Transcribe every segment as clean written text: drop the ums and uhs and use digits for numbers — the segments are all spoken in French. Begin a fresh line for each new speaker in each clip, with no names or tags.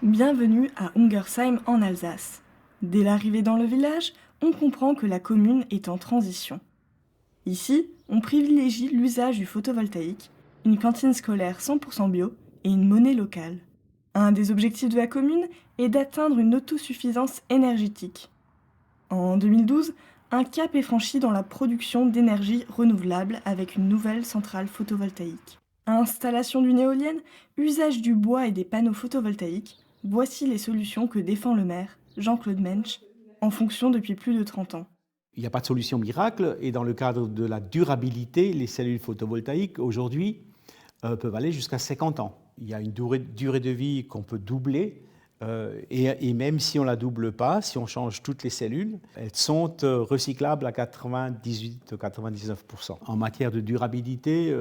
Bienvenue à Ungersheim en Alsace. Dès l'arrivée dans le village, on comprend que la commune est en transition. Ici, on privilégie l'usage du photovoltaïque, une cantine scolaire 100% bio et une monnaie locale. Un des objectifs de la commune est d'atteindre une autosuffisance énergétique. En 2012, un cap est franchi dans la production d'énergie renouvelable avec une nouvelle centrale photovoltaïque. Installation d'une éolienne, usage du bois et des panneaux photovoltaïques, voici les solutions que défend le maire, Jean-Claude Mensch, en fonction depuis plus de 30 ans.
Il n'y a pas de solution miracle et dans le cadre de la durabilité, les cellules photovoltaïques aujourd'hui peuvent aller jusqu'à 50 ans. Il y a une durée de vie qu'on peut doubler et même si on ne la double pas, si on change toutes les cellules, elles sont recyclables à 98-99%. En matière de durabilité,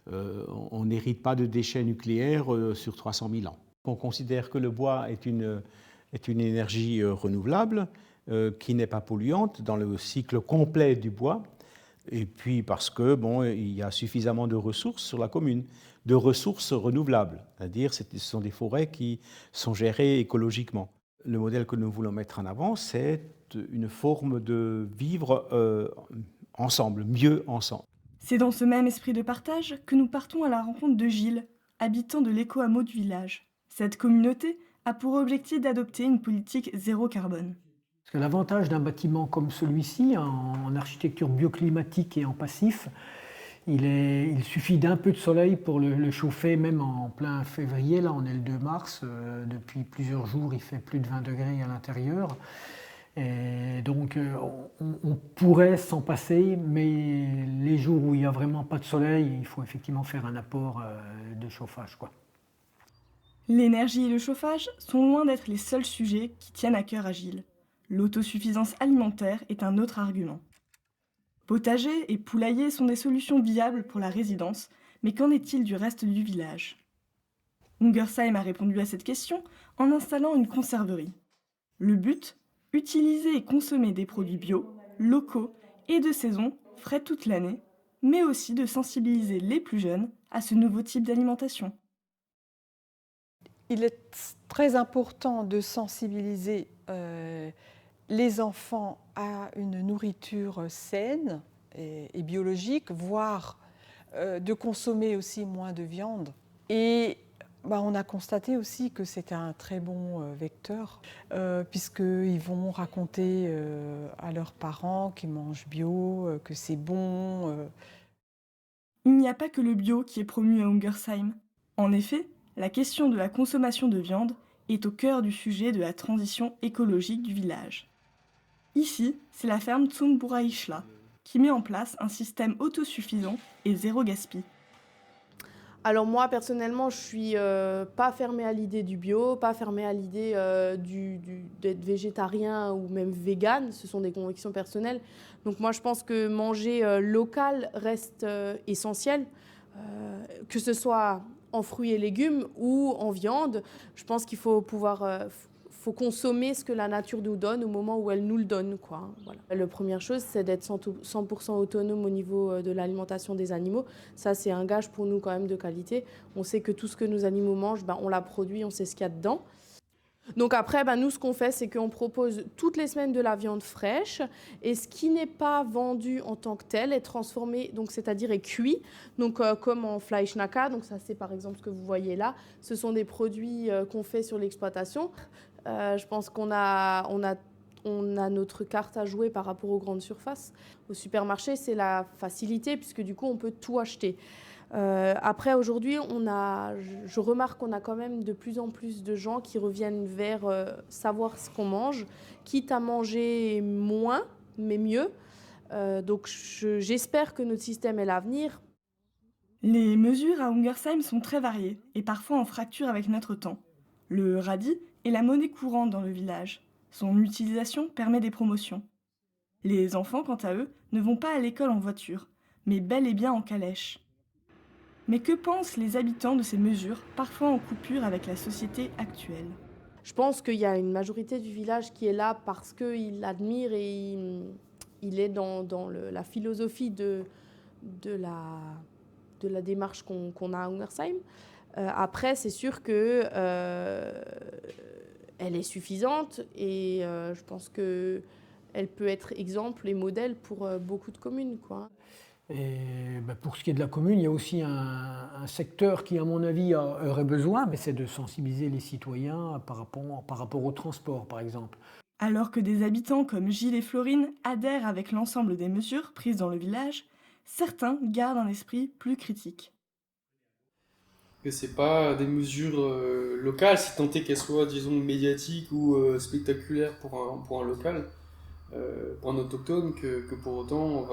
on n'hérite pas de déchets nucléaires sur 300 000 ans. On considère que le bois est une énergie renouvelable qui n'est pas polluante dans le cycle complet du bois, et puis parce que il y a suffisamment de ressources sur la commune, de ressources renouvelables, c'est-à-dire ce sont des forêts qui sont gérées écologiquement. Le modèle que nous voulons mettre en avant, c'est une forme de vivre ensemble, mieux ensemble.
C'est dans ce même esprit de partage que nous partons à la rencontre de Gilles, habitant de l'éco-hameau du village. Cette communauté a pour objectif d'adopter une politique zéro carbone.
Parce que l'avantage d'un bâtiment comme celui-ci, en architecture bioclimatique et en passif, il suffit d'un peu de soleil pour le chauffer, même en plein février. Là, on est le 2 mars. Depuis plusieurs jours, il fait plus de 20 degrés à l'intérieur. Et donc, on pourrait s'en passer, mais les jours où il n'y a vraiment pas de soleil, il faut effectivement faire un apport de chauffage, quoi.
L'énergie et le chauffage sont loin d'être les seuls sujets qui tiennent à cœur à Gilles. L'autosuffisance alimentaire est un autre argument. Potager et poulailler sont des solutions viables pour la résidence, mais qu'en est-il du reste du village? Ungersheim a répondu à cette question en installant une conserverie. Le but? Utiliser et consommer des produits bio, locaux et de saison, frais toute l'année, mais aussi de sensibiliser les plus jeunes à ce nouveau type d'alimentation.
Il est très important de sensibiliser les enfants à une nourriture saine et biologique, voire de consommer aussi moins de viande. Et on a constaté aussi que c'était un très bon vecteur, puisqu'ils vont raconter à leurs parents qu'ils mangent bio, que c'est bon.
Il n'y a pas que le bio qui est promu à Ungersheim. En effet, la question de la consommation de viande est au cœur du sujet de la transition écologique du village. Ici, c'est la ferme Tsumburaichla qui met en place un système autosuffisant et zéro gaspille.
Alors moi, personnellement, je suis pas fermée à l'idée du bio, pas fermée à l'idée d'être végétarien ou même vegan. Ce sont des convictions personnelles. Donc moi, je pense que manger local reste essentiel, que ce soit en fruits et légumes ou en viande. Je pense qu'il faut faut consommer ce que la nature nous donne au moment où elle nous le donne, quoi. Voilà. La première chose, c'est d'être 100% autonome au niveau de l'alimentation des animaux. Ça, c'est un gage pour nous quand même de qualité. On sait que tout ce que nos animaux mangent, on l'a produit, on sait ce qu'il y a dedans. Donc après, nous, ce qu'on fait, c'est qu'on propose toutes les semaines de la viande fraîche et ce qui n'est pas vendu en tant que tel est transformé, donc c'est-à-dire est cuit, donc comme en Fleischnacker. Donc ça, c'est par exemple ce que vous voyez là. Ce sont des produits qu'on fait sur l'exploitation. Je pense qu'on a notre carte à jouer par rapport aux grandes surfaces. Au supermarché, c'est la facilité puisque du coup, on peut tout acheter. Après, aujourd'hui, je remarque qu'on a quand même de plus en plus de gens qui reviennent vers savoir ce qu'on mange, quitte à manger moins, mais mieux. Donc, j'espère que notre système est l'avenir.
Les mesures à Ungersheim sont très variées et parfois en fracture avec notre temps. Le radis est la monnaie courante dans le village. Son utilisation permet des promotions. Les enfants, quant à eux, ne vont pas à l'école en voiture, mais bel et bien en calèche. Mais que pensent les habitants de ces mesures, parfois en coupure avec la société actuelle?
Je pense qu'il y a une majorité du village qui est là parce qu'il admire et il est dans la philosophie de la démarche qu'on a à Ungersheim. Après, c'est sûr que elle est suffisante et je pense qu'elle peut être exemple et modèle pour beaucoup de communes, quoi.
Et pour ce qui est de la commune, il y a aussi un secteur qui, à mon avis, aurait besoin, mais c'est de sensibiliser les citoyens par rapport au transport, par exemple.
Alors que des habitants comme Gilles et Florine adhèrent avec l'ensemble des mesures prises dans le village, certains gardent un esprit plus critique.
Que c'est pas des mesures locales, si tant est qu'elles soient, disons, médiatiques ou spectaculaires pour un local, pour un autochtone, que pour autant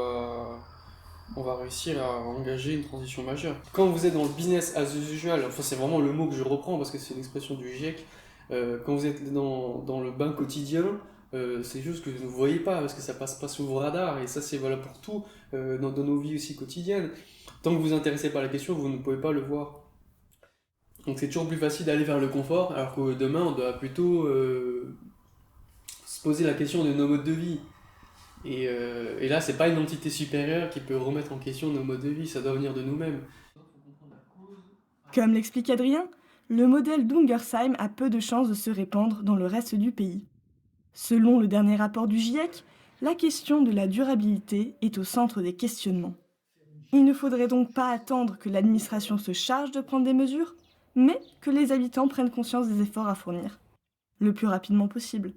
on va réussir à engager une transition majeure. Quand vous êtes dans le business as usual, enfin c'est vraiment le mot que je reprends parce que c'est l'expression du GIEC, quand vous êtes dans le bain quotidien, c'est juste que vous ne voyez pas parce que ça passe pas sous vos radars et ça c'est valable pour tout dans nos vies aussi quotidiennes. Tant que vous vous intéressez pas à la question, vous ne pouvez pas le voir. Donc c'est toujours plus facile d'aller vers le confort alors que demain on doit plutôt se poser la question de nos modes de vie. Et là, c'est pas une entité supérieure qui peut remettre en question nos modes de vie, ça doit venir de nous-mêmes.
Comme l'explique Adrien, le modèle d'Ungersheim a peu de chances de se répandre dans le reste du pays. Selon le dernier rapport du GIEC, la question de la durabilité est au centre des questionnements. Il ne faudrait donc pas attendre que l'administration se charge de prendre des mesures, mais que les habitants prennent conscience des efforts à fournir, le plus rapidement possible.